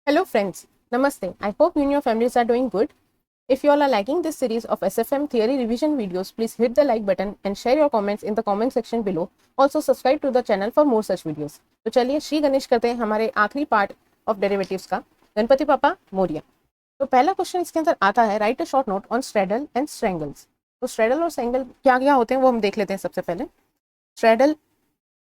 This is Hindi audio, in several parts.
Hello friends, Namaste. I hope you and your families are doing good. If you all are liking this series of SFM theory revision videos, please hit the like button and share your comments in the comment section below. Also subscribe to the channel for more such videos. तो चलिए श्री गणेश करते हैं हमारे आखिरी पार्ट ऑफ डेरिवेटिव्स का। गणपति पापा मोरिया। तो पहला क्वेश्चन इसके अंदर आता है, write a short note on straddle and strangles. तो स्ट्रेडल और स्ट्रेंगल क्या क्या होते हैं वो हम देख लेते हैं। सबसे पहले स्ट्रेडल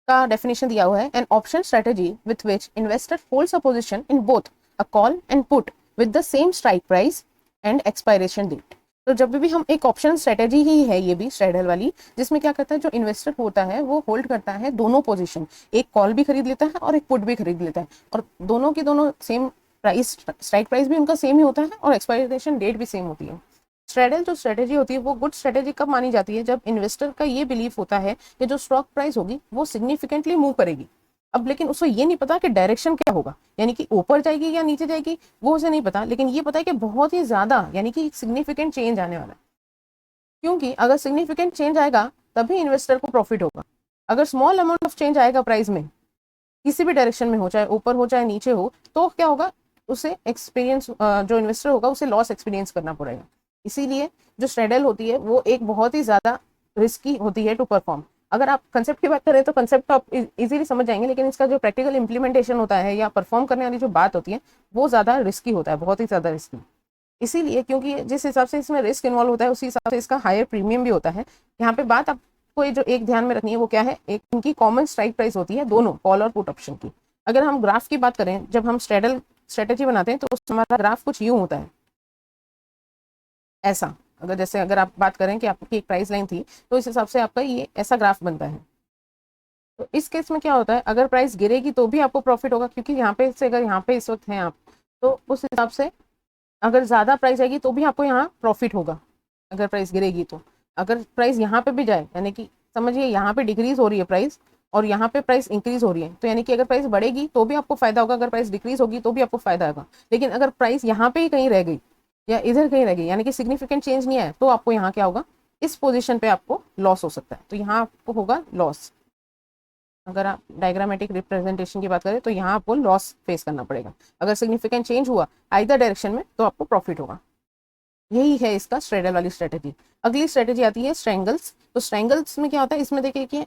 का डेफिनेशन दिया हुआ है, an option strategy with which investor holds a position in both a call and put with the same strike price and expiration date. तो जब भी हम एक ऑप्शन स्ट्रेटेजी ही है ये भी स्ट्रेडल वाली, जिसमें क्या करता है, जो इन्वेस्टर होता है वो होल्ड करता है दोनों पोजीशन, एक कॉल भी खरीद लेता है और एक पुट भी खरीद लेता है, और दोनों की दोनों सेम प्राइस, स्ट्राइक प्राइस भी उनका सेम ही होता है और एक्सपायरेशन डेट भी सेम होती है। स्ट्रेडल जो स्ट्रेटेजी होती है वो गुड स्ट्रेटेजी कब मानी जाती है, जब इन्वेस्टर का ये बिलीफ होता है कि जो स्टॉक प्राइस होगी वो सिग्निफिकेंटली मूव करेगी। अब लेकिन उसको ये नहीं पता कि डायरेक्शन क्या होगा, यानी कि ऊपर जाएगी या नीचे जाएगी, वो उसे नहीं पता, लेकिन ये पता है कि बहुत ही ज्यादा यानी कि सिग्निफिकेंट चेंज आने वाला है। क्योंकि अगर सिग्निफिकेंट चेंज आएगा तभी इन्वेस्टर को प्रॉफिट होगा। अगर स्मॉल अमाउंट ऑफ चेंज आएगा प्राइस में, किसी भी डायरेक्शन में हो, चाहे ऊपर हो चाहे नीचे हो, तो क्या होगा, उसे एक्सपीरियंस, जो इन्वेस्टर होगा उसे लॉस एक्सपीरियंस करना पड़ेगा। इसीलिए जो स्ट्रेडल होती है वो एक बहुत ही ज्यादा रिस्की होती है टू परफॉर्म। अगर आप कंसेप्ट की बात करें तो कंसेप्ट तो आप इजीली समझ जाएंगे, लेकिन इसका जो प्रैक्टिकल इंप्लीमेंटेशन होता है या परफॉर्म करने वाली जो बात होती है वो ज्यादा रिस्की होता है, बहुत ही ज्यादा रिस्की। इसीलिए क्योंकि जिस हिसाब से इसमें रिस्क इन्वॉल्व होता है उसी हिसाब से इसका हायर प्रीमियम भी होता है। यहाँ पे बात आपको जो एक ध्यान में रखनी है वो क्या है, एक इनकी कॉमन स्ट्राइक प्राइस होती है दोनों कॉल और पुट ऑप्शन की। अगर हम ग्राफ की बात करें, जब हम स्ट्रेडल स्ट्रेटेजी बनाते हैं तो हमारा ग्राफ कुछ यूं होता है, ऐसा। अगर आप बात करें कि आपकी एक प्राइस लाइन थी तो इस हिसाब से आपका ये ऐसा ग्राफ बनता है। तो इस केस में क्या होता है, अगर प्राइस गिरेगी तो भी आपको प्रॉफिट होगा, क्योंकि यहाँ पे से अगर यहाँ पे इस वक्त हैं आप, तो उस हिसाब से अगर ज्यादा प्राइस आएगी तो भी आपको यहाँ प्रॉफिट होगा अगर प्राइस गिरेगी तो। अगर प्राइस यहाँ पे भी जाए, यानी कि समझिए यहाँ पे डिक्रीज हो रही है प्राइस और यहाँ पे प्राइस इंक्रीज हो रही है, तो यानी कि अगर प्राइस बढ़ेगी तो भी आपको फायदा होगा, अगर प्राइस डिक्रीज होगी तो भी आपको फायदा होगा। लेकिन अगर प्राइस यहाँ पे ही कहीं रह गई या इधर कहीं रह गई, यानी कि सिग्निफिकेंट चेंज नहीं आया, तो आपको यहाँ क्या होगा, इस पोजिशन पे आपको लॉस हो सकता है। तो यहाँ आपको होगा लॉस। अगर आप डायग्रामेटिक रिप्रेजेंटेशन की बात करें तो यहाँ आपको लॉस फेस करना पड़ेगा। अगर सिग्निफिकेंट चेंज हुआ आइदर डायरेक्शन में तो आपको प्रॉफिट होगा। यही है इसका स्ट्रेडल वाली स्ट्रेटेजी। अगली स्ट्रेटेजी आती है स्ट्रेंगल्स। तो स्ट्रेंगल्स में क्या होता है, इसमें देखिए कि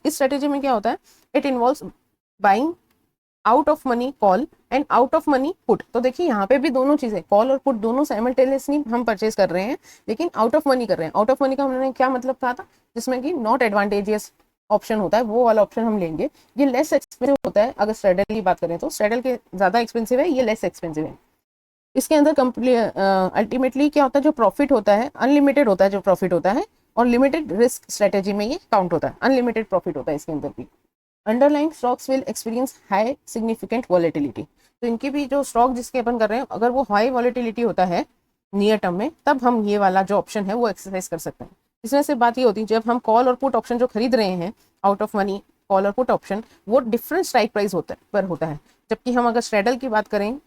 इस स्ट्रेटेजी में क्या होता है, it involves buying out of money call and out of money put. तो देखिए यहाँ पे भी दोनों चीजें, कॉल और पुट दोनों साइमल्टेनियसली हम परचेज कर रहे हैं, लेकिन आउट ऑफ मनी कर रहे हैं। आउट ऑफ मनी का हमने क्या मतलब कहा था, जिसमें कि नॉट एडवांटेजियस ऑप्शन होता है, वो वाला ऑप्शन हम लेंगे। ये लेस एक्सपेंसिव होता है। अगर स्ट्रेडल की बात करें तो स्ट्रेडल के ज्यादा एक्सपेंसिव है, ये लेस एक्सपेंसिव है। इसके अंदर अल्टीमेटली क्या होता है, जो प्रॉफिट होता है अनलिमिटेड होता है, जो प्रॉफिट होता है, और लिमिटेड रिस्क स्ट्रेटेजी में ये काउंट होता है, अनलिमिटेड प्रॉफिट होता है इसके अंदर भी। Underlying stocks will experience high significant volatility. तो इनकी भी जो स्टॉक जिसके अपन कर रहे हैं, अगर वो हाई वॉलेटिलिटी होता है नियर टर्म में, तब हम ये वाला जो ऑप्शन है वो एक्सरसाइज कर सकते हैं। इसमें से बात ये होती है, जब हम कॉल और पुट ऑप्शन जो खरीद रहे हैं, आउट ऑफ मनी कॉल और पुट ऑप्शन, वो डिफरेंट स्ट्राइक प्राइस होता है। जबकि हम अगर स्ट्रेडल की बात करें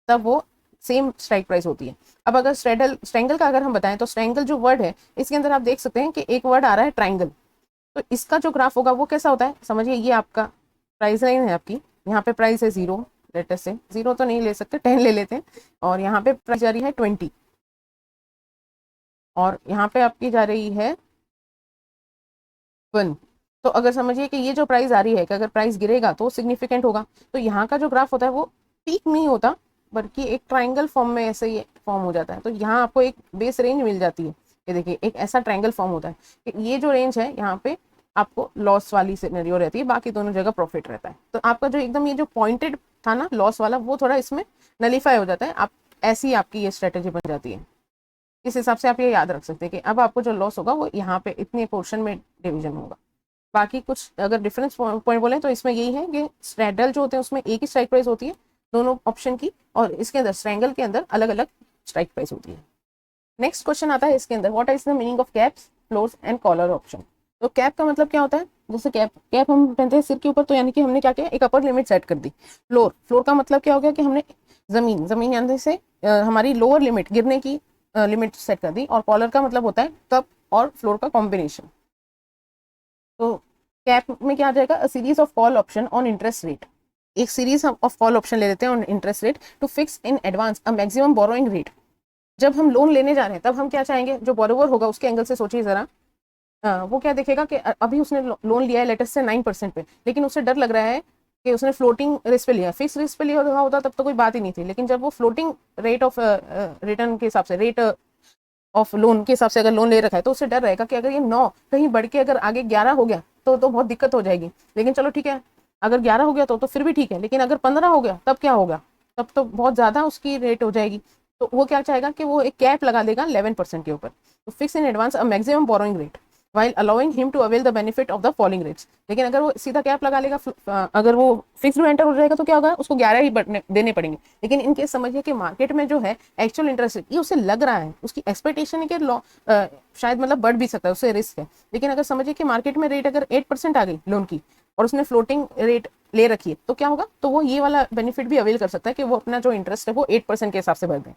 तब वो सेम स्ट्राइक प्राइस होती है। अब अगर स्ट्रेंगल का अगर हम बताएं तो स्ट्रेंगल जो वर्ड है, इसके अंदर आप देख सकते हैं कि एक वर्ड आ रहा है ट्राइंगल। तो इसका जो ग्राफ होगा वो कैसा होता है, समझिए ये आपका प्राइस लाइन है आपकी, यहाँ पे प्राइस है 0, लेटेस्ट से 0 तो नहीं ले सकते, 10 ले लेते हैं, और यहाँ पे प्राइस जा रही है 20, और यहाँ पे आपकी जा रही है 1। तो अगर समझिए कि ये जो प्राइस आ रही है कि अगर प्राइस गिरेगा तो सिग्निफिकेंट होगा, तो यहाँ का जो ग्राफ होता है वो पीक नहीं होता, बल्कि एक ट्राइंगल फॉर्म में ऐसे ये फॉर्म हो जाता है। तो यहाँ आपको एक बेस रेंज मिल जाती है। ये देखिए एक ऐसा ट्राइंगल फॉर्म होता है कि ये जो रेंज है यहाँ पे आपको लॉस वाली सिनेरियो रहती है, बाकी दोनों जगह प्रॉफिट रहता है। तो आपका जो एकदम ये जो पॉइंटेड था ना लॉस वाला, वो थोड़ा इसमें नलीफाई हो जाता है। आप ऐसी आपकी ये स्ट्रेटेजी बन जाती है। इस हिसाब से आप ये याद रख सकते हैं कि अब आपको जो लॉस होगा वो यहाँ पे इतने पोर्शन में डिवीजन होगा। बाकी कुछ अगर डिफरेंस पॉइंट बोले तो इसमें यही है कि स्ट्रेडल जो होते हैं उसमें एक ही स्ट्राइक प्राइस होती है दोनों ऑप्शन की, और इसके अंदर स्ट्रेंगल के अंदर अलग अलग स्ट्राइक प्राइस होती है। नेक्स्ट क्वेश्चन आता है इसके अंदर, what is the meaning of caps, floors and collar option. तो कैप का मतलब क्या होता है, जैसे कैप हम पहनते हैं सिर के ऊपर, तो यानी कि हमने क्या किया, एक अपर लिमिट सेट कर दी। फ्लोर का मतलब क्या हो गया कि हमने जमीन यानी से हमारी लोअर लिमिट, गिरने की लिमिट सेट कर दी। और कॉलर का मतलब होता है कप और फ्लोर का कॉम्बिनेशन। तो कैप में क्या आ जाएगा, a series of call option on interest rate. एक सीरीज ऑफ कॉल ऑप्शन ले लेते हैं on interest rate to fix in advance a maximum borrowing rate. जब हम लोन लेने जा रहे हैं तब हम क्या चाहेंगे, जो बोरोवर होगा उसके एंगल से सोचिए जरा, वो क्या देखेगा कि अभी उसने लोन लिया है लेटेस्ट से 9% पे, लेकिन उसे डर लग रहा है कि उसने फ्लोटिंग रिस्क पे लिया, फिक्स रिस्क पे लिया होता तब तो कोई बात ही नहीं थी, लेकिन जब वो फ्लोटिंग रेट ऑफ रिटर्न के हिसाब से, रेट ऑफ लोन के हिसाब से अगर लोन ले रखा है तो उससे डर रहेगा कि अगर ये 9 कहीं बढ़ के अगर आगे 11 हो गया तो बहुत दिक्कत हो जाएगी। लेकिन चलो ठीक है, अगर 11 हो गया तो फिर भी ठीक है, लेकिन अगर 15 हो गया तब क्या होगा, तब तो बहुत ज़्यादा उसकी रेट हो जाएगी। तो वो क्या चाहेगा कि वो एक कैप लगा देगा 11% के ऊपर, तो fix in advance a maximum borrowing rate while allowing him to avail the benefit of the falling rates। लेकिन अगर वो सीधा कैप लगा लेगा, अगर वो फिक्स में एंटर हो जाएगा तो क्या होगा, उसको 11 ही देने पड़ेंगे। लेकिन इनके समझिए कि मार्केट में जो है एक्चुअल इंटरेस्ट रेट ये उसे लग रहा है, उसकी एक्सपेक्टेशन है कि शायद मतलब बढ़ भी सकता है, उससे रिस्क है। लेकिन अगर समझिए कि मार्केट में रेट अगर 8% आ गई लोन की और उसने फ्लोटिंग रेट ले रखी है तो क्या होगा, तो वो ये वाला बेनिफिट भी अवेल कर सकता है कि वो अपना जो इंटरेस्ट है वो 8% के हिसाब से भर दें।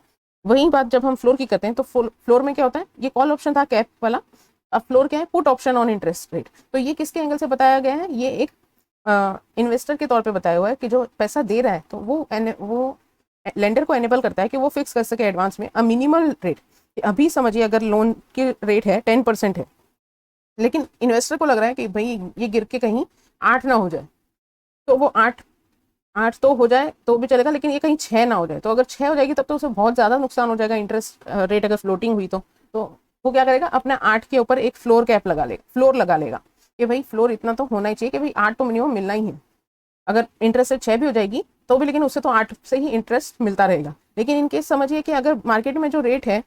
वही बात जब हम फ्लोर की करते हैं तो फ्लोर में क्या होता है, ये कॉल ऑप्शन था कैप वाला, अब फ्लोर क्या है, put option on interest rate. तो ये किसके एंगल से बताया गया है, ये एक इन्वेस्टर के तौर पे बताया हुआ है कि जो पैसा दे रहा है तो वो लेंडर को एनेबल करता है कि वो फिक्स कर सके एडवांस में अ मिनिमल रेट। अभी समझिए अगर लोन की रेट है 10% है, लेकिन इन्वेस्टर को लग रहा है कि भाई ये गिर के कहीं 8 ना हो जाए, तो वो 8 तो हो जाए तो भी चलेगा, लेकिन ये कहीं 6 ना हो जाए। तो अगर 6 हो जाएगी तब तो उसे बहुत ज़्यादा नुकसान हो जाएगा, इंटरेस्ट रेट अगर फ्लोटिंग हुई तो वो क्या करेगा, अपना 8 के ऊपर एक फ्लोर लगा लेगा कि भाई फ्लोर इतना तो होना ही चाहिए कि भाई 8 तो मिनिमम मिलना ही है। अगर इंटरेस्ट रेट 6 भी हो जाएगी तो भी, लेकिन उससे तो 8 से ही इंटरेस्ट मिलता रहेगा। लेकिन इनकेस समझिए कि अगर मार्केट में जो रेट है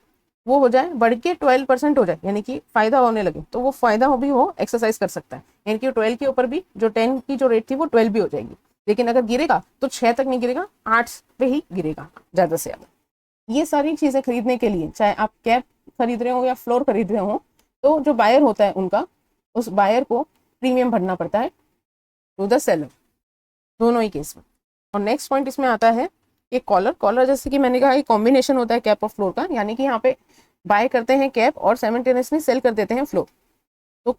वो हो जाए बढ़ के 12% हो जाए, यानी कि फायदा होने लगे, तो वो फायदा भी वो एक्सरसाइज कर सकता है, यानी कि 12 के ऊपर भी जो 10 की जो रेट थी वो 12 भी हो जाएगी। लेकिन अगर गिरेगा तो 6 तक नहीं गिरेगा, 8 पे ही गिरेगा ज़्यादा से ज़्यादा। ये सारी चीज़ें खरीदने के लिए, चाहे आप कैप खरीद रहे हो या फ्लोर खरीद रहे हो, तो जो बायर होता है उनका, उस बायर को प्रीमियम भरना पड़ता है टू द सेलर, दोनों ही केस में। और नेक्स्ट पॉइंट इसमें आता है कि कॉलर जैसे कि मैंने कहा एक कॉम्बिनेशन होता है कैप और फ्लोर का, यानी कि यहाँ पे बाय करते हैं कैप और साइमल्टेनियसली सेल कर देते हैं फ्लोर। तो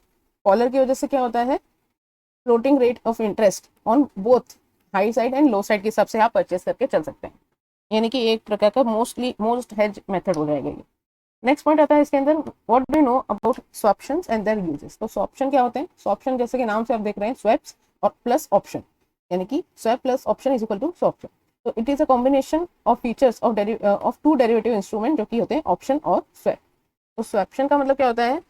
कॉलर की वजह से क्या होता है, floating rate of interest on both high side and low side के हिसाब से आप परचेस करके चल सकते हैं, यानी कि एक प्रकार का मोस्ट हेज मेथड हो जाएगा ये। नेक्स्ट पॉइंट आता है इसके अंदर, what do you know about swaptions and their uses. तो स्वैप्शन क्या होते हैं, स्वैप्शन जैसे कि नाम से आप देख रहे हैं स्वैप्स और प्लस ऑप्शन, यानी कि swap plus option is equal to swaption. तो it is a combination of features of two derivative instrument जो कि होते हैं ऑप्शन और स्वैप। तो स्वैप्शन का मतलब क्या होता है,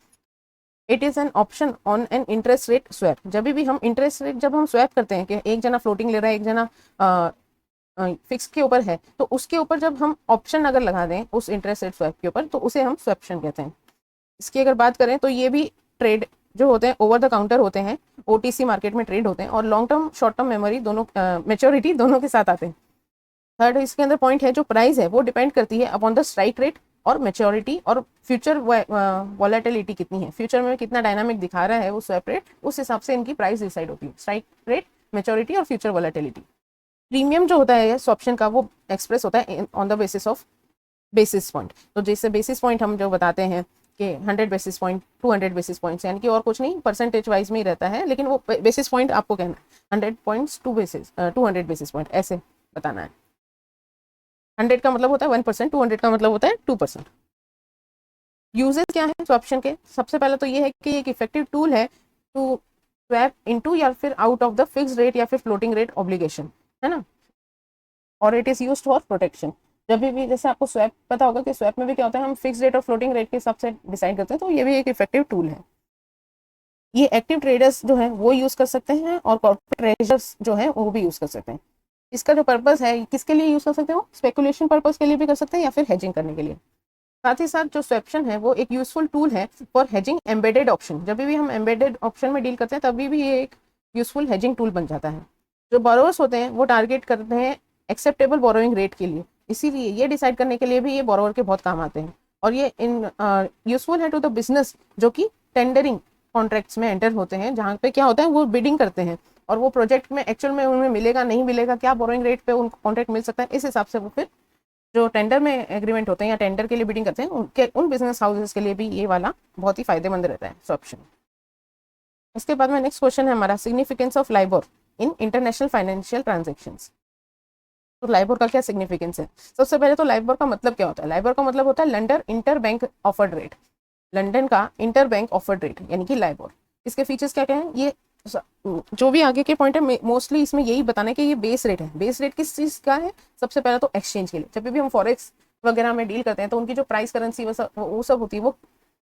it is an option on an interest rate swap. जब भी हम इंटरेस्ट रेट जब हम स्वैप करते हैं कि एक जना फ्लोटिंग ले रहा है एक जना फिक्स के ऊपर है, तो उसके ऊपर जब हम ऑप्शन अगर लगा दें उस इंटरेस्ट रेट स्वैप के ऊपर तो उसे हम स्वैप्शन कहते हैं। इसकी अगर बात करें तो ये भी ट्रेड जो होते हैं ओवर द काउंटर होते हैं, ओटीसी मार्केट में ट्रेड होते हैं और long term short term memory दोनों मेच्योरिटी दोनों के साथ आते हैं। थर्ड इसके अंदर पॉइंट है जो प्राइस है वो डिपेंड करती है अपॉन द स्ट्राइक रेट और मेच्योरिटी और फ्यूचर वॉलेटिलिटी कितनी है, फ्यूचर में कितना डायनामिक दिखा रहा है वो स्वैप रेट, उस हिसाब से इनकी प्राइस डिसाइड होती है, स्ट्राइक रेट, मेच्योरिटी और फ्यूचर वॉलेटिलिटी। प्रीमियम जो होता है स्वैप्शन का वो एक्सप्रेस होता है on the basis of basis point. तो जैसे बेसिस पॉइंट हम जो बताते हैं कि 100 बेसिस पॉइंट 200 बेसिस पॉइंट्स, यानी कि और कुछ नहीं, परसेंटेज वाइज में ही रहता है, लेकिन वो बेसिस पॉइंट आपको कहना है 100 पॉइंट्स 200 बेसिस पॉइंट ऐसे बताना है। 100 का मतलब होता है 1%, 200 का मतलब होता है 2%। यूजेस क्या है स्वैप्शन के, सबसे पहले तो ये है कि एक इफेक्टिव टूल है टू स्वैप इनटू या फिर out of the fixed rate या फिर फ्लोटिंग रेट ऑब्लिगेशन, है ना, और it is used for protection. जब भी जैसे आपको स्वैप पता होगा कि स्वैप में भी क्या होता है, हम फिक्स रेट और फ्लोटिंग रेट के हिसाब से डिसाइड करते हैं, तो ये भी एक इफेक्टिव टूल है। ये एक्टिव ट्रेडर्स जो है वो यूज कर सकते हैं और कॉर्पोरेट ट्रेडर्स जो है वो भी यूज कर सकते हैं। इसका जो पर्पस है किसके लिए यूज कर सकते हो, स्पेकुलेशन पर्पस के लिए भी कर सकते हैं या फिर हेजिंग करने के लिए। साथ ही साथ जो स्वैप्शन है वो एक यूजफुल टूल है फॉर हेजिंग एम्बेडेड ऑप्शन। जब भी हम एम्बेडेड ऑप्शन में डील करते हैं तभी भी ये एक यूजफुल हेजिंग टूल बन जाता है। जो बोरोवर्स होते हैं वो टारगेट करते हैं एक्सेप्टेबल बोरोइंग रेट के लिए, इसीलिए ये डिसाइड करने के लिए भी ये बोरोवर के बहुत काम आते हैं। और ये इन यूजफुल है टू द बिजनेस जो कि टेंडरिंग कॉन्ट्रैक्ट्स में एंटर होते हैं, जहाँ पे क्या होता है वो बिडिंग करते हैं और वो प्रोजेक्ट में एक्चुअल में उन्हें मिलेगा नहीं मिलेगा, क्या बोरोइंग रेट पे उनको कॉन्ट्रैक्ट मिल सकता है, इस हिसाब से वो फिर जो टेंडर में एग्रीमेंट होते हैं या टेंडर के लिए बिडिंग करते हैं उन बिजनेस हाउसेस के लिए भी ये वाला बहुत ही फायदेमंद रहता है ऑप्शन। इसके बाद में नेक्स्ट क्वेश्चन है हमारा significance of LIBOR. In international financial transactions. तो लाइबोर का क्या सिग्निफिकेंस है? सबसे पहले तो लाइबोर का मतलब क्या होता है? लाइबोर का मतलब होता है London inter bank offered rate, London का इंटर बैंक ऑफर्ड रेट यानी कि लाइबोर। इसके फीचर्स क्या क्या हैं? ये जो भी आगे के पॉइंट है मोस्टली इसमें यही बताना है कि ये बेस रेट है। बेस रेट किस चीज़ का है? सबसे पहले तो एक्सचेंज के लिए, जब भी हम फॉरेक्स वगैरह में डील करते हैं तो उनकी जो प्राइस करेंसी वो सब होती है, वो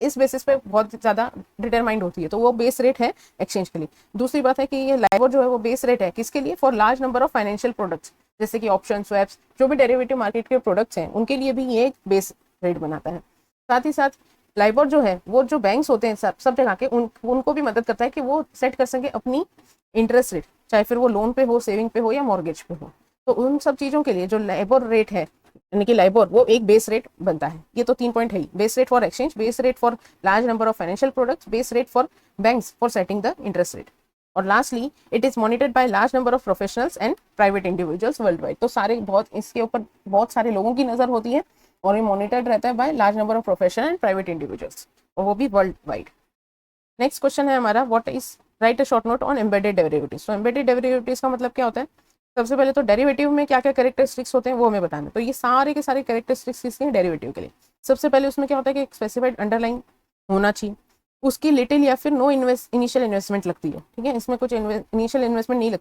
इस बेसिस पे बहुत ज़्यादा डिटरमाइंड होती है, तो वो बेस रेट है एक्सचेंज के लिए। दूसरी बात है कि ये लाइबोर जो है वो बेस रेट है किसके लिए? For large number of financial products, जैसे कि ऑप्शन, स्वैप्स, जो भी डेरिवेटिव मार्केट के प्रोडक्ट्स हैं उनके लिए भी ये बेस रेट बनाता है। साथ ही साथ लाइबोर जो है वो जो बैंक्स होते हैं सब जगह के उनको भी मदद करता है कि वो सेट कर सके अपनी इंटरेस्ट रेट, चाहे फिर वो लोन पे हो, सेविंग पे हो या मॉर्गेज पे हो। तो उन सब चीज़ों के लिए जो लाइबोर रेट है यानी कि लाइबोर वो एक बेस रेट बनता है। ये तो 3 पॉइंट है ही, base rate for exchange, base rate for large number of financial products, base rate for banks for setting the interest rate, और lastly it is monitored by large number of professionals and private individuals worldwide. तो सारे बहुत इसके ऊपर बहुत सारे लोगों की नजर होती है और ये मॉनिटर्ड रहता है bye large number of professional and private individuals, और वो भी वर्ल्ड वाइड। नेक्स्ट क्वेश्चन है हमारा, what is right a short note on embedded derivatives. तो एम्बेडेड डेरिवेटिव्स का मतलब क्या होता है? सबसे पहले तो डेरिवेटिव में क्या क्या कैरेक्टरिस्टिक्स होते हैं वो हमें बताना है। तो ये सारे के सारे कैरेक्टरिस्टिक्स किसके हैं? डेरिवेटिव के लिए। सबसे पहले उसमें क्या होता है कि एक स्पेसिफाइड अंडरलाइन होना चाहिए, उसकी लिटिल या फिर नो इनिशियल इन्वेस्टमेंट लगती है, ठीक है, इसमें कुछ इनिशियल इन्वेस्टमेंट नहीं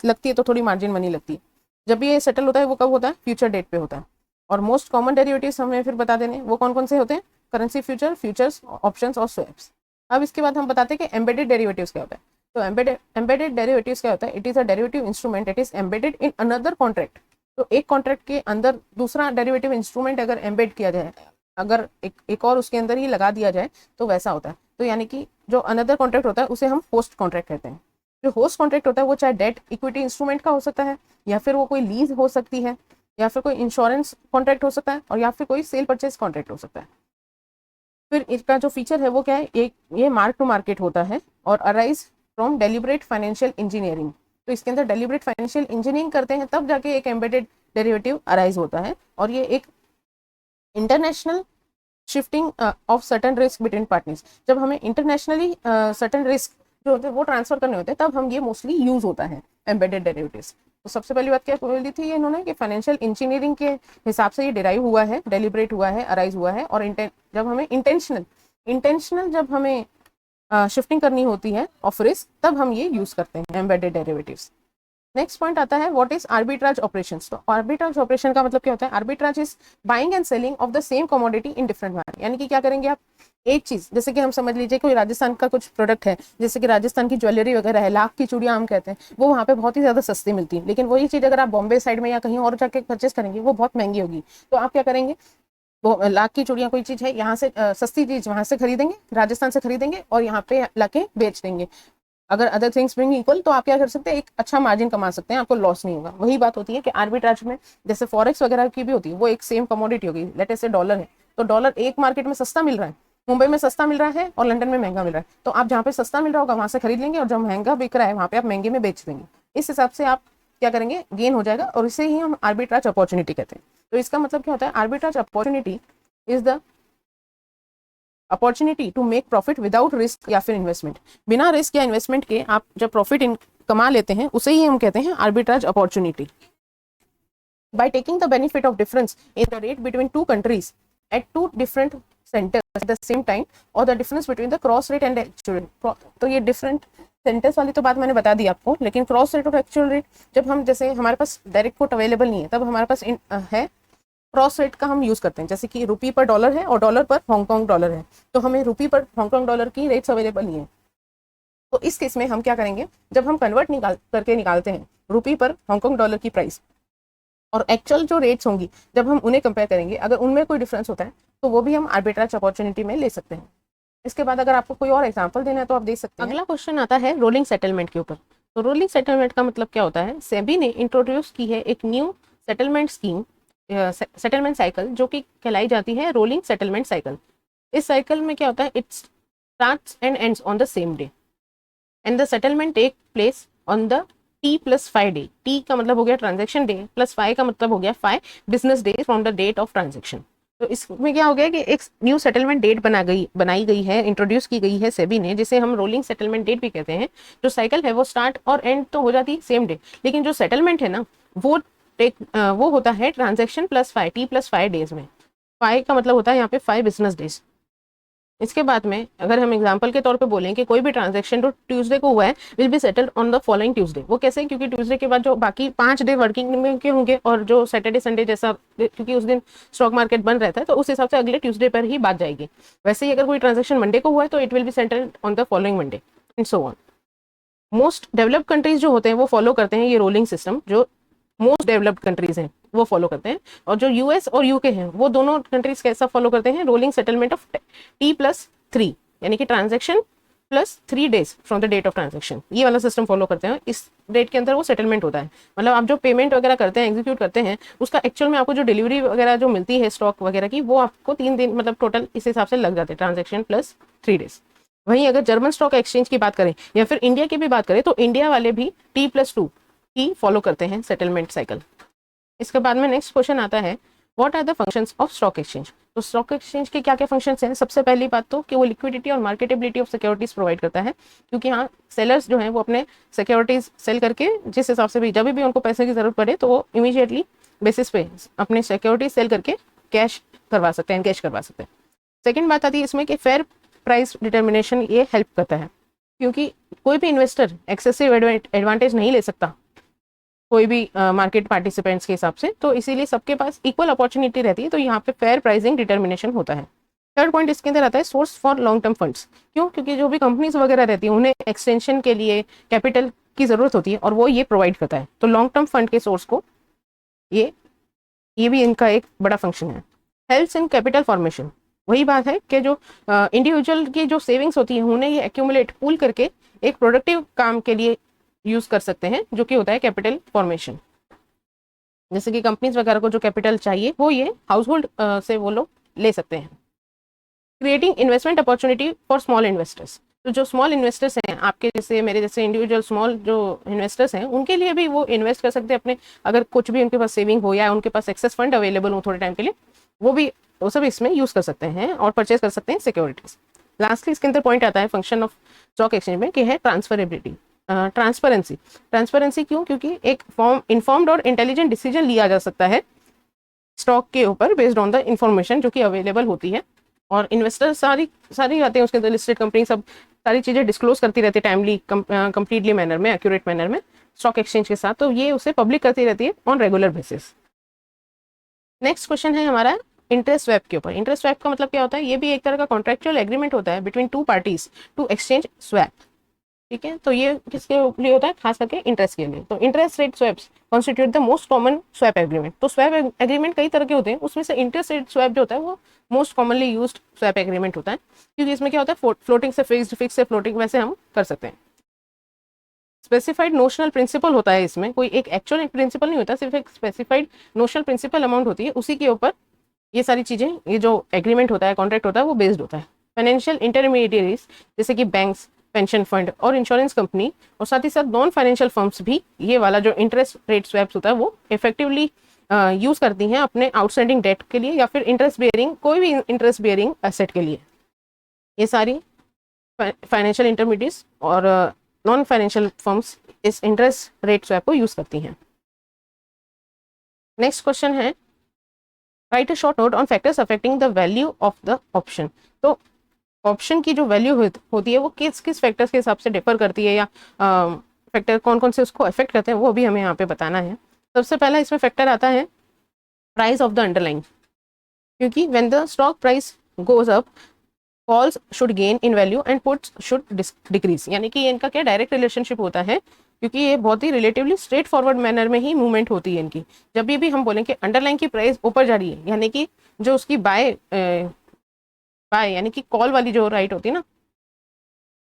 लगती है तो थोड़ी मार्जिन मनी लगती है। जब भी ये सेटल होता है वो कब होता है? फ्यूचर डेट पे होता है। और मोस्ट कॉमन डेरिवेटिव्स हमें फिर बता देने वो कौन कौन से होते हैं? करेंसी फ्यूचर, फ्यूचर्स, ऑप्शंस और स्वैप्स। अब इसके बाद हम बताते हैं कि एम्बेडेड डेरिवेटिव्स क्या होता है। तो एम्बेडेड डेरिवेटिव्स क्या होता है? It is a derivative instrument, it is embedded in another contract. तो एक कॉन्ट्रैक्ट के अंदर दूसरा डेरिवेटिव इंस्ट्रूमेंट अगर एम्बेड किया जाए, अगर एक और उसके अंदर ही लगा दिया जाए तो वैसा होता है। तो यानी कि जो अनदर कॉन्ट्रैक्ट होता है उसे हम होस्ट कॉन्ट्रैक्ट कहते हैं। जो होस्ट कॉन्ट्रैक्ट होता है वो चाहे डेट इक्विटी इंस्ट्रूमेंट का हो सकता है, या फिर वो कोई लीज हो सकती है, या फिर कोई इंश्योरेंस कॉन्ट्रैक्ट हो सकता है, और या फिर कोई सेल परचेज कॉन्ट्रैक्ट हो सकता है। फिर इसका जो फीचर है वो क्या है? ये मार्क टू मार्केट होता है और arise from deliberate financial engineering. तो इसके अंदर डेलिब्रेट फाइनेंशियल इंजीनियरिंग करते हैं तब जाके एक एम्बेडेड डेरिवेटिव अराइज होता है, और ये एक international shifting of certain risk between partners. जब हमें इंटरनेशनली सर्टन रिस्क जो होते हैं वो ट्रांसफर करने होते हैं तब हम ये मोस्टली यूज होता है एम्बेडेड डेरिवेटिव्स। तो सबसे पहली बात क्या बोली थी इन्होंने कि फाइनेंशियल इंजीनियरिंग के हिसाब से ये डिराइव हुआ है, डेलिब्रेट हुआ है, अराइज हुआ है, और जब हमें इंटेंशनल जब हमें शिफ्टिंग करनी होती है ऑफ रिस्क तब हम ये यूज करते हैं एम्बेडेड डेरिवेटिव्स। नेक्स्ट पॉइंट आता है व्हाट इज आर्बिट्राज ऑपरेशंस। तो आर्बिट्राज ऑपरेशन का मतलब क्या होता है? Arbitrage is buying and selling of the same commodity in different manner. यानी कि क्या करेंगे आप? एक चीज जैसे कि हम समझ लीजिए कोई राजस्थान का कुछ प्रोडक्ट है, जैसे कि राजस्थान की ज्वेलरी वगैरह है, लाख की चूड़ियां हम कहते हैं, वो वहाँ पे बहुत ही ज्यादा सस्ती मिलती है, लेकिन वही चीज अगर आप बॉम्बे साइड में या कहीं और जाके परचेस करेंगे वो बहुत महंगी होगी। तो आप क्या करेंगे? वो लाख की चूड़ियां कोई चीज है, यहाँ से सस्ती चीज वहां से खरीदेंगे, राजस्थान से खरीदेंगे और यहाँ पे लाके बेच देंगे। अगर अदर थिंग्स बिंग इक्वल तो आप क्या कर सकते हैं? एक अच्छा मार्जिन कमा सकते हैं, आपको लॉस नहीं होगा। वही बात होती है कि आर्बिट्राज में जैसे फॉरेक्स वगैरह की भी होती है, वो एक सेम कमोडिटी होगी, लेट से डॉलर है, तो डॉलर एक मार्केट में सस्ता मिल रहा है, मुंबई में सस्ता मिल रहा है और लंदन में महंगा मिल रहा है, तो आप जहाँ पे सस्ता मिल रहा होगा वहां से खरीद लेंगे, और जब महंगा बिक रहा है वहां पे आप महंगे में बेच देंगे। इस हिसाब से आप क्या करेंगे? गेन हो जाएगा, और इसे ही हम आर्बिट्राज अपॉर्चुनिटी कहते हैं। तो इसका मतलब क्या होता है? Arbitrage opportunity is the opportunity to make profit without risk या फिर इन्वेस्टमेंट। बिना रिस्क या इन्वेस्टमेंट के आप जब प्रॉफिट कमा लेते हैं उसे ही हम कहते हैं arbitrage opportunity. By taking the benefit of difference in the rate between two countries at two different centres at the same time, और the difference between the cross rate and actual rate. तो ये डिफरेंट सेंटर्स वाली तो बात मैंने बता दी आपको, लेकिन क्रॉस रेट और एक्चुअल रेट जब हम जैसे हमारे पास डायरेक्ट कोट अवेलेबल नहीं है तब हमारे पास है क्रॉस रेट का हम यूज करते हैं। जैसे कि रुपी पर डॉलर है और डॉलर पर हांगकांग डॉलर है, तो हमें रुपी पर हांगकांग डॉलर की रेट्स अवेलेबल नहीं है। तो इस केस में हम क्या करेंगे? जब हम कन्वर्ट निकालते हैं रुपी पर हांगकांग डॉलर की प्राइस और एक्चुअल जो रेट्स होंगी जब हम उन्हें कंपेयर करेंगे, अगर उनमें कोई डिफरेंस होता है तो वो भी हम आर्बिट्राज अपॉर्चुनिटी में ले सकते हैं। इसके बाद अगर आपको कोई और एग्जाम्पल देना है तो आप दे सकते हैं। अगला क्वेश्चन आता है रोलिंग सेटलमेंट के ऊपर। तो रोलिंग सेटलमेंट का मतलब क्या होता है? सेबी ने इंट्रोड्यूस की है एक new settlement scheme, settlement cycle, जो कि कहलाई जाती है रोलिंग सेटलमेंट साइकिल। इस साइकिल में क्या होता है? It starts and ends on the same day and the settlement take place on the T+5 day. T का मतलब हो गया ट्रांजेक्शन डे, प्लस 5 का मतलब हो गया 5 business days from the date of transaction. तो इसमें क्या हो गया कि एक न्यू सेटलमेंट डेट बनाई गई है, इंट्रोड्यूस की गई है सेबी ने, जिसे हम रोलिंग सेटलमेंट डेट भी कहते हैं। जो साइकिल है वो स्टार्ट और एंड तो हो जाती है सेम डे, लेकिन जो सेटलमेंट है ना वो होता है ट्रांजेक्शन प्लस 5 T+5 डेज में। 5 का मतलब होता है यहाँ पे 5 बिजनेस डेज। इसके बाद में अगर हम एग्जांपल के तौर पे बोलें कि कोई भी ट्रांजैक्शन जो ट्यूसडे को हुआ है will be settled on the following Tuesday. वो कैसे? क्योंकि ट्यूसडे के बाद जो बाकी 5 डे वर्किंग में के होंगे और जो सैटरडे संडे जैसा, क्योंकि उस दिन स्टॉक मार्केट बंद रहता है तो उस हिसाब से अगले ट्यूसडे पर ही बात जाएगी। वैसे ही अगर कोई ट्रांजेक्शन मंडे को हुआ है तो it will be settled on the following Monday and so on. Most developed countries जो होते हैं वो फॉलो करते हैं ये रोलिंग सिस्टम, जो मोस्ट डेवलप्ड कंट्रीज हैं वो फॉलो करते हैं। और जो यूएस और यूके हैं वो दोनों कंट्रीज कैसा फॉलो करते हैं? रोलिंग सेटलमेंट ऑफ T+3, यानी कि transaction plus 3 days from the date of transaction, ये वाला सिस्टम फॉलो करते हैं। इस डेट के अंदर वो सेटलमेंट होता है, मतलब आप जो पेमेंट वगैरह करते हैं, एग्जीक्यूट करते हैं, उसका एक्चुअल में आपको जो डिलीवरी वगैरह जो मिलती है स्टॉक वगैरह की, वो आपको 3 दिन मतलब टोटल इस हिसाब से लग जाते हैं, ट्रांजेक्शन प्लस 3 डेज। वहीं अगर जर्मन स्टॉक एक्सचेंज की बात करें या फिर इंडिया की भी बात करें तो इंडिया वाले भी T+2 ही फॉलो करते हैं सेटलमेंट साइकिल। इसके बाद में नेक्स्ट क्वेश्चन आता है, what are the functions of stock exchange. तो स्टॉक एक्सचेंज के क्या क्या फंक्शंस हैं? सबसे पहली बात तो कि वो लिक्विडिटी और मार्केटेबिलिटी ऑफ सिक्योरिटीज प्रोवाइड करता है, क्योंकि यहाँ सेलर्स जो हैं वो अपने सिक्योरिटीज सेल करके जिस हिसाब से भी जब भी उनको पैसे की जरूरत पड़े तो वो इमीडिएटली बेसिस पे अपने सिक्योरिटीज सेल करके कैश करवा सकते हैं, कैश करवा सकते हैं। सेकेंड बात आती है इसमें कि फेयर प्राइस डिटर्मिनेशन ये हेल्प करता है, क्योंकि कोई भी इन्वेस्टर एक्सेसिव एडवांटेज नहीं ले सकता कोई भी मार्केट पार्टिसिपेंट्स के हिसाब से, तो इसीलिए सबके पास इक्वल अपॉर्चुनिटी रहती है, तो यहाँ पे फेयर प्राइसिंग डिटर्मिनेशन होता है। थर्ड पॉइंट इसके अंदर आता है source for long term funds. क्यों? क्योंकि जो भी कंपनीज वगैरह रहती है उन्हें एक्सटेंशन के लिए कैपिटल की जरूरत होती है और वो ये प्रोवाइड करता है, तो लॉन्ग टर्म फंड के सोर्स को ये भी इनका एक बड़ा फंक्शन है। हेल्प्स इन कैपिटल फॉर्मेशन, वही बात है कि जो इंडिविजुअल की जो सेविंग्स होती है उन्हें ये एक्यूमुलेट पूल करके एक प्रोडक्टिव काम के लिए यूज कर सकते हैं, जो कि होता है कैपिटल फॉर्मेशन। जैसे कि कंपनीज वगैरह को जो कैपिटल चाहिए वो ये हाउस होल्ड से वो लोग ले सकते हैं। Creating investment opportunity for small investors, तो जो स्मॉल इन्वेस्टर्स हैं आपके जैसे मेरे जैसे इंडिविजुअल स्मॉल जो इन्वेस्टर्स हैं उनके लिए भी वो इन्वेस्ट कर सकते हैं अपने, अगर कुछ भी उनके पास सेविंग हो या उनके पास एक्सेस फंड अवेलेबल हो थोड़े टाइम के लिए, वो सब इसमें यूज कर सकते हैं और परचेज कर सकते हैं सिक्योरिटीज। लास्टली इसके अंदर पॉइंट आता है फंक्शन ऑफ स्टॉक एक्सचेंज में कि है ट्रांसफरेबिलिटी, ट्रांसपेरेंसी। क्यों? क्योंकि एक इन्फॉर्म्ड और इंटेलिजेंट डिसीजन लिया जा सकता है स्टॉक के ऊपर बेस्ड ऑन द इंफॉर्मेशन जो कि अवेलेबल होती है, और इन्वेस्टर सारी आते हैं उसके अंदर, लिस्टेड कंपनी सब सारी चीज़ें डिस्क्लोज करती रहती है टाइमली, कंप्लीटली मैनर में, एक्यूरेट मैनर में स्टॉक एक्सचेंज के साथ, तो ये उसे पब्लिक करती रहती है on regular basis. Next question है हमारा इंटरेस्ट स्वैप के ऊपर। इंटरेस्ट स्वैप का मतलब क्या होता है? ये भी एक तरह का कॉन्ट्रेक्चुअल एग्रीमेंट होता है between two parties to exchange swap. ठीक है, तो ये किसके लिए होता है? खास करके इंटरेस्ट के लिए। तो interest rate swaps constitute the most common swap agreement. तो स्वैप एग्रीमेंट कई तरह के होते हैं, उसमें से इंटरेस्ट रेट स्वैप जो होता है वो most commonly used swap agreement होता है, क्योंकि इसमें क्या होता है फ्लोटिंग से फिक्स्ड, फिक्स से फ्लोटिंग, वैसे हम कर सकते हैं। स्पेसिफाइड नोशनल प्रिंसिपल होता है, इसमें कोई एक एक्चुअल प्रिंसिपल नहीं होता, सिर्फ एक स्पेसिफाइड नोशनल प्रिंसिपल अमाउंट होती है, उसी के ऊपर ये सारी चीजें, ये जो एग्रीमेंट होता है, कॉन्ट्रैक्ट होता है, वो बेस्ड होता है। फाइनेंशियल इंटरमीडिएटरीज जैसे कि बैंक्स, पेंशन फंड और इंश्योरेंस कंपनी, और साथ ही साथ नॉन फाइनेंशियल फर्म्स भी ये वाला जो इंटरेस्ट रेट स्वैप्स होता है वो इफेक्टिवली यूज करती हैं अपने आउटस्टैंडिंग डेट के लिए या फिर इंटरेस्ट बेयरिंग, कोई भी इंटरेस्ट बेयरिंग एसेट के लिए। ये सारी फाइनेंशियल इंटरमीडिएट्स और नॉन फाइनेंशियल फर्म्स इस इंटरेस्ट रेट स्वैप को यूज करती हैं। नेक्स्ट क्वेश्चन है, write a short note on factors affecting the value of the option. तो ऑप्शन की जो वैल्यू होती है वो किस किस फैक्टर्स के हिसाब से डिफर करती है, या फैक्टर कौन कौन से उसको अफेक्ट करते हैं, वो भी हमें यहाँ पे बताना है। सबसे पहला इसमें फैक्टर आता है प्राइस ऑफ द अंडरलाइन, क्योंकि when the stock price goes up calls should gain in value and puts should decrease, यानी कि इनका क्या डायरेक्ट रिलेशनशिप होता है, क्योंकि ये बहुत ही रिलेटिवली स्ट्रेट फॉरवर्ड मैनर में ही मूवमेंट होती है इनकी। जब भी हम बोलें कि अंडरलाइन की प्राइस ऊपर जा रही है, यानी कि जो उसकी बाय यानी कि कॉल वाली जो राइट होती है ना,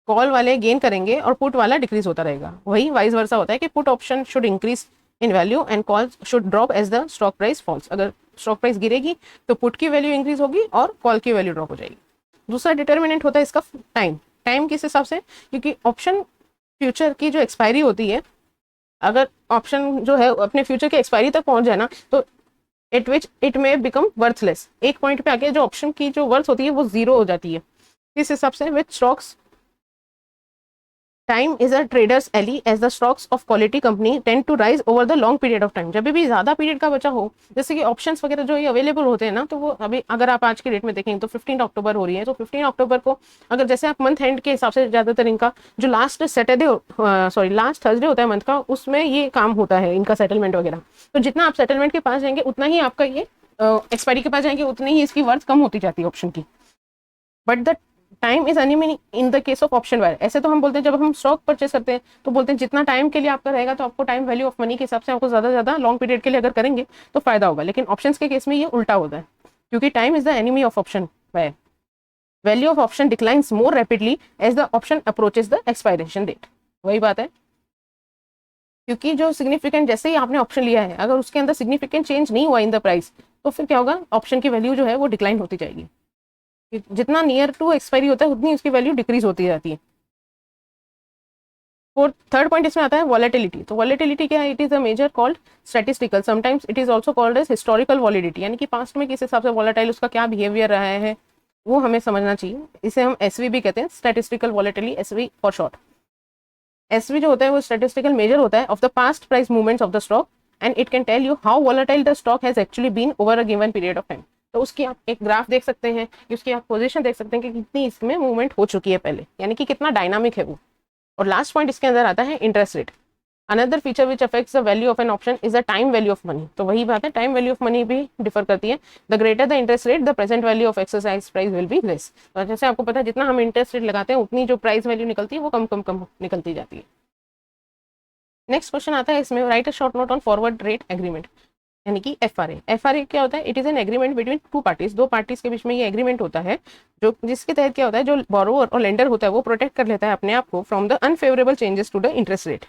कॉल वाले गेन करेंगे और पुट वाला डिक्रीज होता रहेगा। वही वाइस वर्सा होता है कि put option should increase in value and call should drop as the stock price falls. अगर स्टॉक प्राइस गिरेगी तो पुट की वैल्यू इंक्रीज होगी और कॉल की वैल्यू ड्रॉप हो जाएगी। दूसरा डिटर्मिनेंट होता है इसका टाइम किस हिसाब से, क्योंकि ऑप्शन फ्यूचर की जो एक्सपायरी होती है, अगर ऑप्शन जो है अपने फ्यूचर के एक्सपायरी तक पहुंच जाए ना, तो eight which it may become worthless. एक पॉइंट पे आके जो ऑप्शन की जो वर्थ होती है वो जीरो हो जाती है। इस हिसाब से which stocks time is a traders ally as the stocks of quality company tend to rise over the long period of time. जब भी ज्यादा पीरियड का बचा हो, जैसे कि ऑप्शंस वगैरह जो ये अवेलेबल होते हैं ना, तो वो अभी अगर आप आज की डेट में देखें तो 15 अक्टूबर हो रही है, तो 15 अक्टूबर को अगर जैसे आप मंथ एंड के हिसाब से ज्यादातर इनका जो last Saturday sorry last Thursday होता है मंथ का, उसमें ये काम होता है इनका सेटलमेंट वगैरह। तो जितना आप सेटलमेंट के पास जाएंगे उतना ही आपका ये एक्सपायरी के पास जाएंगे उतनी ही इसकी वर्थ कम होती जाती है ऑप्शन की। But the time is enemy in the case of option wire. ऐसे तो हम बोलते हैं जब हम स्टॉक परचेस करते हैं तो बोलते हैं जितना टाइम के लिए आपका रहेगा, तो आपको टाइम वैल्यू ऑफ मनी के हिसाब से आपको ज्यादा ज्यादा लॉन्ग पीरियड के लिए अगर करेंगे तो फायदा होगा। लेकिन ऑप्शंस के केस में ये उल्टा होता है, क्योंकि time is the enemy of option buyer. Value of option declines more rapidly as the option approaches the expiration date. वही बात है, क्योंकि जो सिग्निफिकेंट जैसे ही आपने ऑप्शन लिया है, अगर उसके अंदर सिग्निफिकेंट चेंज नहीं हुआ इन द प्राइस, तो फिर क्या होगा, ऑप्शन की वैल्यू जो है वो डिक्लाइन होती जाएगी। जितना नियर टू एक्सपायरी होता है उतनी उसकी वैल्यू डिक्रीज होती जाती है। और थर्ड पॉइंट इसमें आता है वॉलेटिलिटी। तो वॉलेटिलिटी क्या है? It is a measure called statistical, sometimes it is also called as historical volatility, यानी कि पास्ट में किस हिसाब से वॉलेटाइल उसका क्या बिहेवियर रहा है वो हमें समझना चाहिए। इसे हम एसवी भी कहते हैं, statistical volatility, SV for short. SV जो होता है वो स्टैटिस्टिकल मेजर होता है of the past price movements of the stock, and it can tell you how volatile the stock has actually been over a given period of time. तो उसकी आप एक ग्राफ देख सकते हैं, उसकी आप पोजीशन देख सकते हैं कि कितनी इसमें मूवमेंट हो चुकी है पहले, यानी कि कितना डायनामिक है वो। और लास्ट पॉइंट इसके अंदर आता है interest rate. Another feature which affects the value of an option is the time value of money. तो वही बात है, टाइम वैल्यू ऑफ मनी भी डिफर करती है। The greater the interest rate the present value of exercise price will be less. तो जैसे आपको पता है जितना हम इंटरेस्ट रेट लगाते हैं उतनी जो प्राइस वैल्यू निकलती है वो कम कम कम निकलती जाती है। नेक्स्ट क्वेश्चन आता है इसमें, right a short note on forward rate agreement, यानी कि एफआरए। एफआरए क्या होता है? It is an agreement between two parties. दो पार्टीज के बीच में ये एग्रीमेंट होता है, जो जिसके तहत क्या होता है, जो बोरोवर और लेंडर होता है वो प्रोटेक्ट कर लेता है अपने आप को from the unfavourable changes to the interest rate.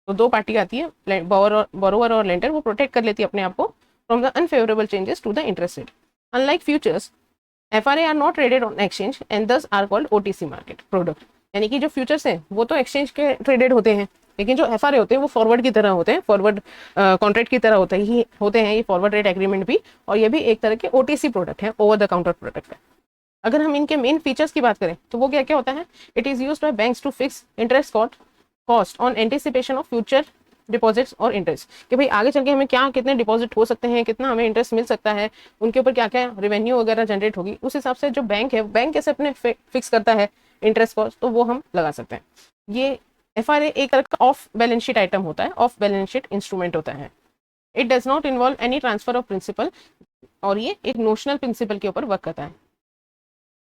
तो दो पार्टी आती है, बोरोवर और लेंडर, वो प्रोटेक्ट कर लेती है अपने आप को from the unfavourable changes to the interest rate. Unlike futures, FRA are not traded on exchange and thus are called OTC market product. यानी कि जो फ्यूचर्स हैं वो तो एक्सचेंज के ट्रेडेड होते हैं, लेकिन जो एफआरए होते हैं वो फॉरवर्ड की तरह होते हैं, फॉरवर्ड कॉन्ट्रैक्ट की तरह होते हैं ये फॉरवर्ड रेट एग्रीमेंट भी। और ये भी एक तरह के ओटीसी प्रोडक्ट है, ओवर द काउंटर प्रोडक्ट है। अगर हम इनके मेन फीचर्स की बात करें तो वो क्या क्या होता है? It is used by banks to fix interest cost on anticipation of future deposits और इंटरेस्ट, कि भाई आगे चल के हमें क्या कितने डिपॉजिट हो सकते हैं, कितना हमें इंटरेस्ट मिल सकता है, उनके ऊपर क्या क्या रेवेन्यू वगैरह जनरेट होगी, उस हिसाब से जो बैंक है, बैंक कैसे अपने फिक्स करता है इंटरेस्ट कॉस्ट, तो वो हम लगा सकते हैं। ये एफआरए एक तरह का ऑफ बैलेंस शीट आइटम होता है, ऑफ बैलेंस शीट इंस्ट्रूमेंट होता है। It does not involve any transfer of principal, और ये एक नोशनल प्रिंसिपल के ऊपर वर्क करता है।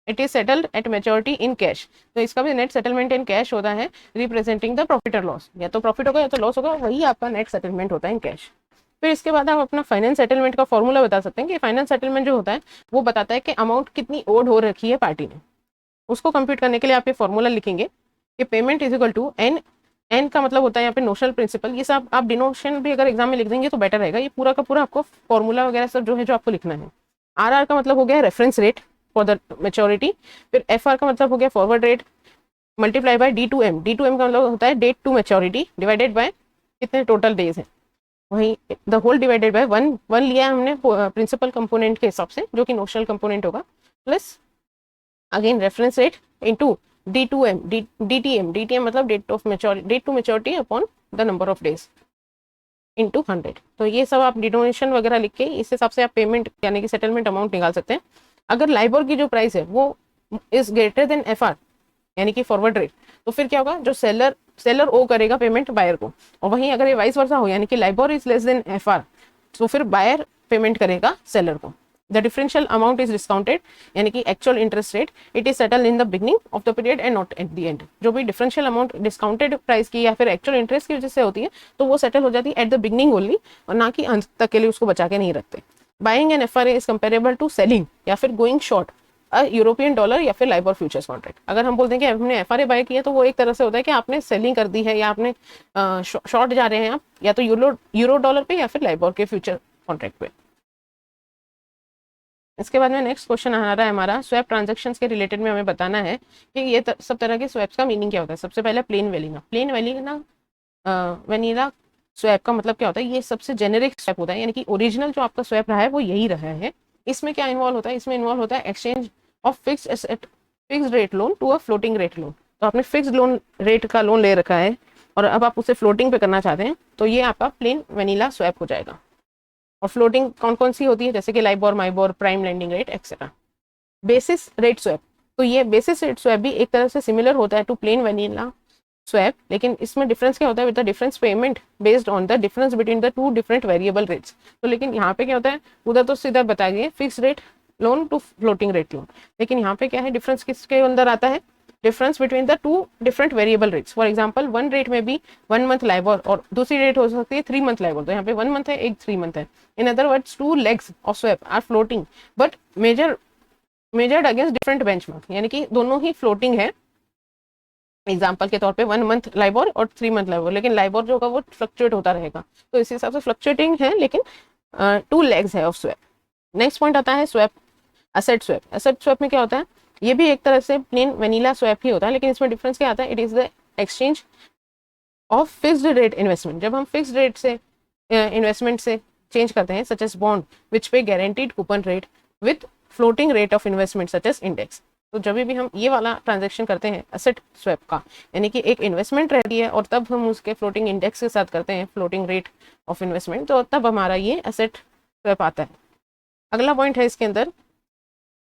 It is settled at maturity in cash. तो इसका भी नेट सेटलमेंट इन कैश होता है, रिप्रेजेंटिंग द प्रॉफिट और लॉस। या तो प्रॉफिट होगा या तो लॉस होगा, वही आपका नेट सेटलमेंट होता है इन कैश। फिर इसके बाद आप अपना फाइनेंस सेटलमेंट का फॉर्मूला बता सकते हैं कि फाइनेंस सेटलमेंट जो होता है वो बताता है कि अमाउंट कितनी ओड हो रखी है पार्टी ने। उसको कंप्यूट करने के लिए आप ये फॉर्मूला लिखेंगे कि payment is equal to N. N का मतलब होता है यहाँ पे नोशनल प्रिंसिपल। ये सब आप डिनोशन भी अगर एग्जाम में लिख देंगे तो बेटर रहेगा। ये पूरा का पूरा आपको फॉर्मूला वगैरह सब जो है जो आपको लिखना है। आर का मतलब हो गया reference rate for the maturity. फिर एफ का मतलब हो गया forward rate multiply by D2M। D2M का मतलब होता है date to maturity divided by कितने टोटल डेज है, वही the whole divided by one. One लिया हमने प्रिंसिपल कंपोनेंट के हिसाब से जो कि नोशनल कंपोनेंट होगा, plus again reference rate into D2M DTM। DTM मतलब date of maturity, date to maturity upon the number of days into 100। तो ये सब आप डिनोमिनेशन वगैरह लिख के इस हिसाब से आप पेमेंट यानी कि सेटलमेंट अमाउंट निकाल सकते हैं। अगर लाइबोर की जो प्राइस है वो इज ग्रेटर देन एफआर यानी कि फॉरवर्ड रेट, तो फिर क्या होगा, जो सेलर ओ करेगा पेमेंट बायर को। और वहीं अगर ये वाइस वर्सा हो यानी कि LIBOR is less than FR, तो फिर बायर पेमेंट करेगा सेलर को। The differential amount is discounted यानी कि actual interest rate, it is settle in the beginning of the period and not at the end. जो भी डिफरेंशियल अमाउंट डिस्काउंटेड प्राइस की या फिर एक्चुअल इंटरेस्ट की वजह से होती है तो वो सेटल हो जाती है एट द बिगनिंग ओनली, और ना कि अंत तक के लिए उसको बचा के नहीं रखते। Buying an FRA is comparable to selling या फिर गोइंग शॉर्ट यूरोपियन डॉलर या फिर लाइबोर फ्यूचर्स कॉन्ट्रैक्ट। अगर हम बोलते हैं कि हमने एफआरए बाय किया तो वो एक तरह से होता है कि आपने सेलिंग कर दी है या आपने शॉर्ट जा रहे हैं आप, या तो यूरो डॉलर पे या फिर लाइबोर के फ्यूचर कॉन्ट्रैक्ट पे। इसके बाद में नेक्स्ट क्वेश्चन आ रहा है हमारा स्वैप ट्रांजैक्शंस के रिलेटेड में हमें बताना है कि ये सब तरह के स्वैप्स का मीनिंग क्या होता है। सबसे पहले plain vanilla. Plain vanilla swap का मतलब क्या होता है, ये सबसे जेनेरिक स्वैप होता है, यानी कि ओरिजिनल जो आपका स्वैप रहा है वो यही रहा है। इसमें क्या इन्वॉल्व होता है, इसमें इन्वॉल्व होता है exchange of fixed asset, fixed rate loan to a floating rate loan. तो आपने फिक्स्ड लोन रेट का लोन ले रखा है और अब आप उसे फ्लोटिंग पे करना चाहते हैं, तो ये आपका प्लेन वेनिला स्वैप हो जाएगा। और फ्लोटिंग कौन कौन सी होती है, जैसे कि LIBOR, MIBOR, prime lending rate etcetera. Basis rate swap, तो ये बेसिस रेट स्वैप भी एक तरह से सिमिलर होता है टू प्लेन वेनिला स्वैप, लेकिन इसमें डिफरेंस क्या होता है, with the difference payment based on the difference between the two different variable rates. तो लेकिन यहाँ पे क्या होता है, उधर तो सीधा बता दिए fix rate loan to floating rate loan, लेकिन यहाँ पे क्या है, डिफरेंस किसके अंदर आता है, difference between the two different variable rates. For example one rate में भी 1 मंथ लाइबोर और दूसरी रेट हो सकती है 3 मंथ लाइबोर, तो यहाँ पे 1 मंथ है, एक 3 मंथ है। In other words two legs of swap are floating but measured against different benchmark, यानी कि दोनों ही फ्लोटिंग है। एग्जाम्पल के तौर पे 1 मंथ लाइबोर और 3 मंथ लाइबोर, लेकिन लाइबोर जो होगा वो फ्लक्चुएट होता रहेगा, तो इस हिसाब से फ्लक्चुएटिंग है, लेकिन 2 लेग्स है ऑफ स्वैप। नेक्स्ट पॉइंट आता है swap asset swap. Asset swap में क्या होता है, ये भी एक तरह से प्लेन वेनिला स्वैप ही होता है, लेकिन इसमें डिफरेंस क्या आता है, it is the exchange of fixed rate investment. जब हम फिक्स्ड रेट से इन्वेस्टमेंट से चेंज करते हैं such as bond which pay guaranteed coupon rate with floating rate of investment such as index. तो जब भी हम ये वाला ट्रांजैक्शन करते हैं एसेट स्वैप का, यानी कि एक इन्वेस्टमेंट रहती है और तब हम उसके फ्लोटिंग इंडेक्स के साथ करते हैं फ्लोटिंग रेट ऑफ इन्वेस्टमेंट, तो तब हमारा ये एसेट स्वैप आता है। अगला पॉइंट है इसके अंदर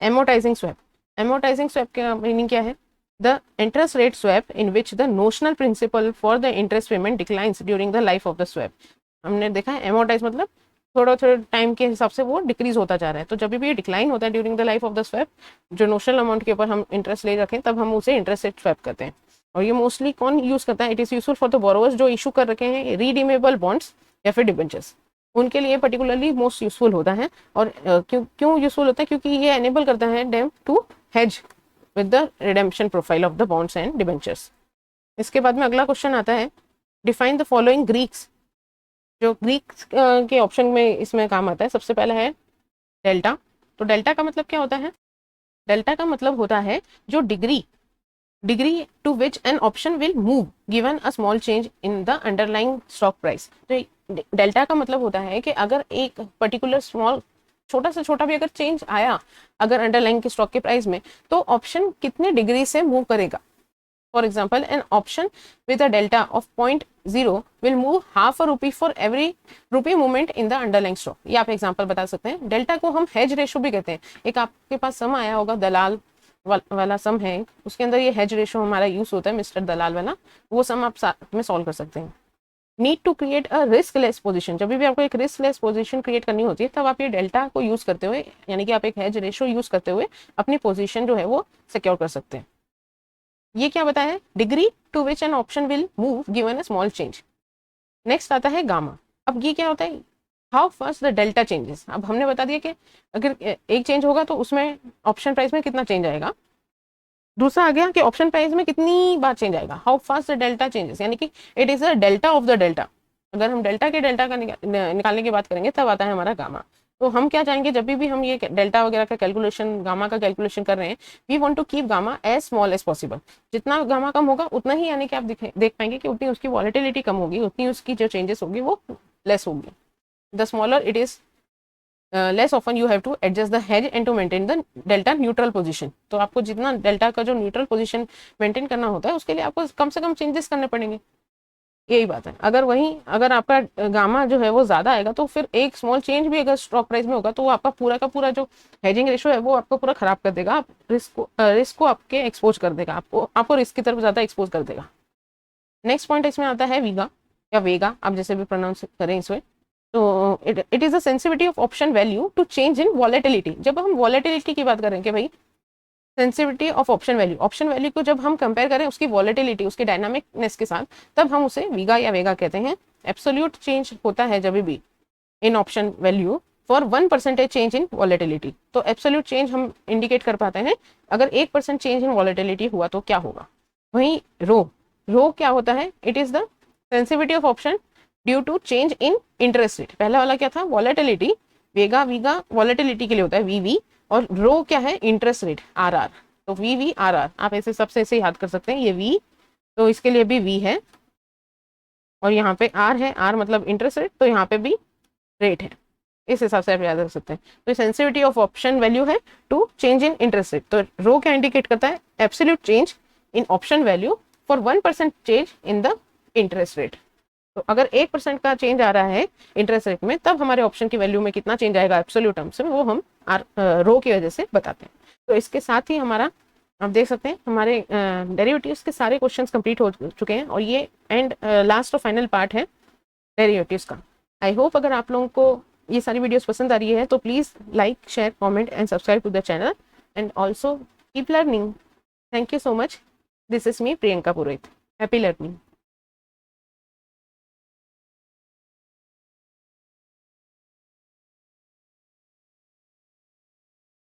एमोटाइजिंग स्वैप। एमोटाइजिंग स्वैप का मीनिंग क्या है, the interest rate swap in which the notional principal for the interest payment declines during the life of the swap. हमने देखा है एमोटाइज मतलब थोड़ा थोड़ा टाइम के हिसाब से वो डिक्रीज होता जा रहा है, तो जब भी ये डिक्लाइन होता है during the life of the swap, जो नोशनल अमाउंट के ऊपर हम इंटरेस्ट ले रखें, तब हम उसे इंटरेस्ट रेट स्वैप करते हैं। और ये मोस्टली कौन यूज करता है, it is useful for the borrowers जो इशू कर रखे हैं रीडीमेबल बॉन्ड्स या फिर डिबेंचर्स, उनके लिए पर्टिकुलरली मोस्ट यूजफुल होता है। और क्यों यूजफुल होता है, क्योंकि ये एनेबल करता है them to hedge with the redemption profile of the bonds and debentures. इसके बाद में अगला क्वेश्चन आता है, डिफाइन द फॉलोइंग ग्रीक्स। जो ग्रीक्स के ऑप्शन में इसमें काम आता है, सबसे पहला है डेल्टा। तो डेल्टा का मतलब क्या होता है, डेल्टा का मतलब होता है जो degree to which an option will move given a small change in the underlying stock price. तो डेल्टा का मतलब होता है कि अगर एक पर्टिकुलर स्मॉल छोटा से छोटा भी अगर चेंज आया अगर अंडरलाइंग के स्टॉक के प्राइस में, तो ऑप्शन कितने डिग्री से मूव करेगा। For example an option with a delta of 0.0 will move ½ a rupee for every rupee movement in the underlying stock. ये आप एग्जाम्पल बता सकते हैं। डेल्टा को हम हेज रेशो भी कहते हैं। एक आपके पास सम आया होगा, दलाल वाला सम है, उसके अंदर ये हेज रेशो हमारा यूज होता है, मिस्टर दलाल वाला, वो सम आप साथ में सॉल्व कर सकते हैं। Need to create a riskless position, जब भी आपको एक रिस्क लेस पोजीशन क्रिएट करनी होती है, तब आप ये डेल्टा को यूज करते हुए, यानी कि आप एक हेज रेशो यूज करते हुए अपनी पोजीशन जो है वो सिक्योर कर सकते हैं। ये क्या बताया है, degree to which an option will move given a small change. Next आता है गामा। अब ये क्या होता है, how fast the delta changes. अब हमने बता दिया कि अगर एक चेंज होगा तो उसमें ऑप्शन प्राइस में कितना चेंज आएगा। दूसरा आ गया कि ऑप्शन प्राइस में कितनी बार चेंज आएगा, how fast the delta changes, यानी कि it is a delta of the delta. अगर हम डेल्टा के डेल्टा का निकालने की बात करेंगे, तब आता है हमारा गामा। तो हम क्या चाहेंगे, जब भी हम ये डेल्टा वगैरह का कैलकुलेशन, गामा का कैलकुलेशन कर रहे हैं, we want to keep gamma as small as possible. जितना गामा कम होगा उतना ही, यानी कि आप देख पाएंगे कि उतनी उसकी वॉलेटिलिटी कम होगी, उतनी उसकी जो चेंजेस होगी वो लेस होगी। The smaller it is less often you have to adjust the hedge and to maintain the delta neutral position. तो आपको जितना डेल्टा का जो न्यूट्रल पोजीशन मेंटेन करना होता है, उसके लिए आपको कम से कम चेंजेस करने पड़ेंगे। यही बात है। अगर आपका गामा जो है वो ज्यादा आएगा, तो फिर एक स्मॉल चेंज भी अगर स्टॉक प्राइस में होगा, तो वो आपका पूरा का पूरा जो हेजिंग रेशो है वो आपको पूरा खराब कर देगा। आप रिस्क को आपके एक्सपोज कर देगा, आपको रिस्क की तरफ ज्यादा एक्सपोज कर देगा। नेक्स्ट पॉइंट इसमें आता है वीगा या वेगा, आप जैसे भी प्रोनाउंस करें इसमें। तो it is the sensitivity of option value to change in volatility. जब हम वॉलेटिलिटी की बात करें कि भाई सेंसिटिविटी ऑफ ऑप्शन वैल्यू को जब हम कंपेयर करें उसकी वॉलेटिलिटी, उसके डायनामिकनेस के साथ, तब हम उसे वीगा या वेगा कहते हैं। एब्सोल्यूट चेंज होता है जब भी in option value for 1% change in volatility. तो एब्सोल्यूट चेंज हम इंडिकेट कर पाते हैं, अगर 1% चेंज इन वॉलेटिलिटी हुआ तो क्या होगा। वहीं रो क्या होता है, it is the sensitivity of option due to change in interest rate. पहला वाला क्या था, वॉलेटिलिटी। वीगा वॉलेटिलिटी के लिए होता है वीवी, और रो क्या है, इंटरेस्ट रेट आरआर। तो वीवी आरआर आप ऐसे सबसे ऐसे याद कर सकते हैं, ये वी तो इसके लिए भी वी है, और यहाँ पे आर है, आर मतलब इंटरेस्ट रेट, तो यहाँ पे भी रेट है। इस हिसाब से आप याद रख सकते हैं। तो सेंसिटिविटी ऑफ ऑप्शन वैल्यू है to change in interest rate. तो रो क्या इंडिकेट करता है? Absolute change in option value for 1% change in the interest rate. तो अगर 1% का चेंज आ रहा है इंटरेस्ट रेट में, तब हमारे ऑप्शन की वैल्यू में कितना चेंज आएगा एब्सोल्यूट टर्म्स में, वो हम रो की वजह से बताते हैं। तो इसके साथ ही हमारा आप देख सकते हैं हमारे डेरिवेटिव्स के सारे क्वेश्चंस कंप्लीट हो चुके हैं, और ये एंड लास्ट और फाइनल पार्ट है डेरिवेटिव्स का। आई होप अगर आप लोगों को ये सारी वीडियोस पसंद आ रही है तो please like, share, comment and subscribe to the channel, and also keep learning. Thank you so much. This is me, Priyanka Purohit. Happy learning.